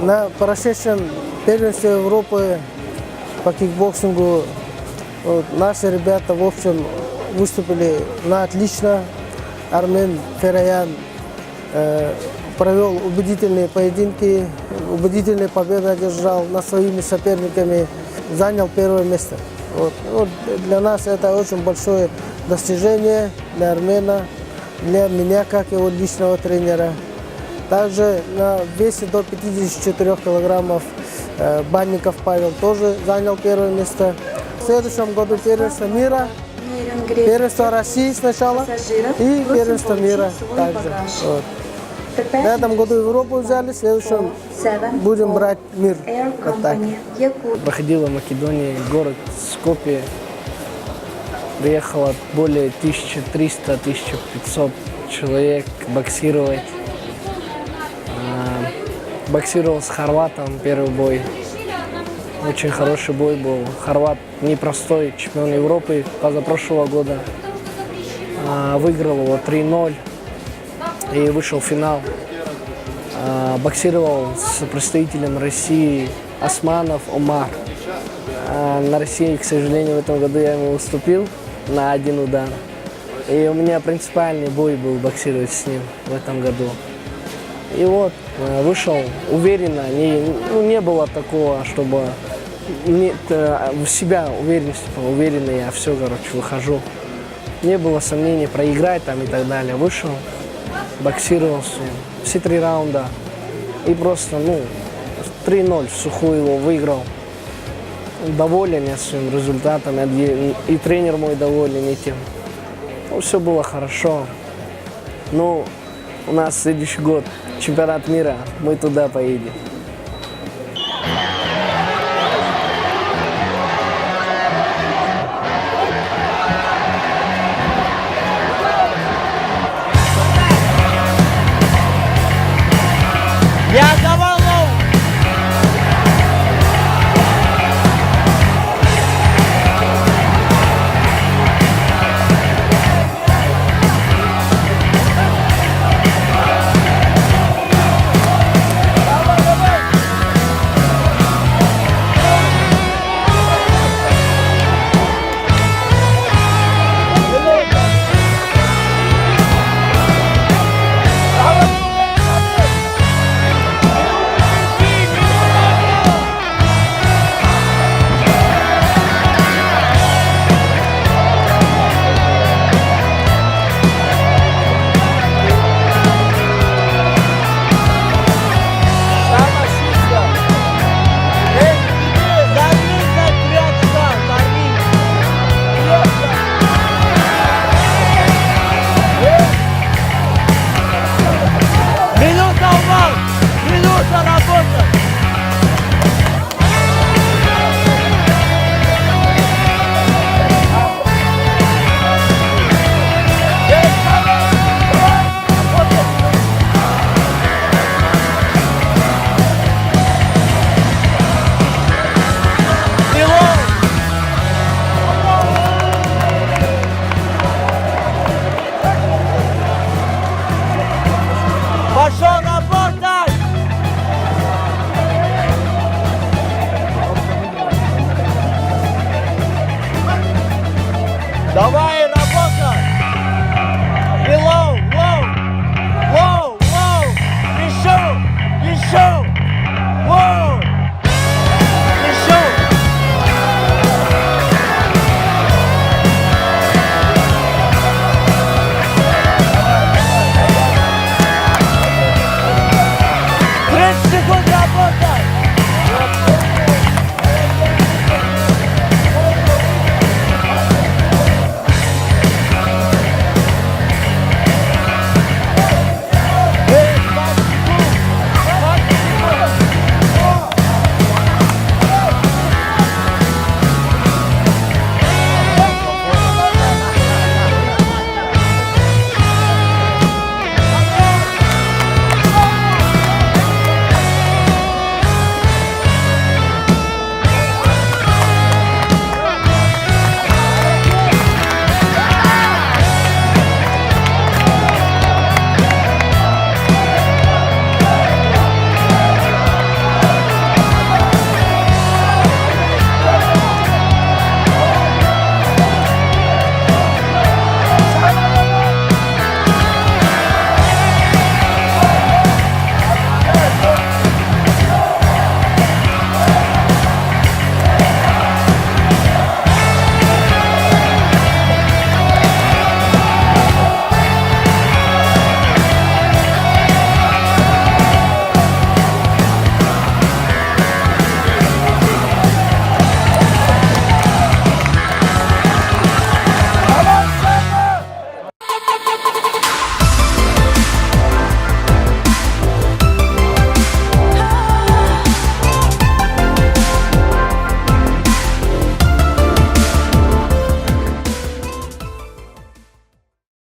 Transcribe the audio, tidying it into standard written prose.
На прошедшем первенстве Европы по кикбоксингу наши ребята, в общем, выступили на отлично. Армен Фераян провел убедительные поединки, убедительные победы одержал над своими соперниками, занял первое место. Для нас это очень большое достижение, для Армена, для меня, как его личного тренера. Также на весе до 54 килограммов Банников Павел тоже занял первое место. В следующем году первенство мира, первенство России сначала и первенство мира также. В этом году Европу взяли, в следующем будем брать мир. Вот так. Проходила в Македонии, город Скопье. Приехало более 1300-1500 человек боксировать. Боксировал с хорватом первый бой. Очень хороший бой был. Хорват непростой, чемпион Европы позапрошлого года. Выиграл его 3-0 и вышел в финал. Боксировал с представителем России Османов Омар. На России, к сожалению, в этом году я ему уступил на один удар. И у меня принципиальный бой был боксировать с ним в этом году. И вот, вышел уверенно, не было такого, чтобы в себя уверенности, уверенно я все, выхожу. Не было сомнений проиграть там и так далее. Вышел, боксировал все 3 раунда и просто, 3-0 в сухую его выиграл. Доволен я своим результатом, и тренер мой доволен этим. Все было хорошо. У нас следующий год чемпионат мира, мы туда поедем.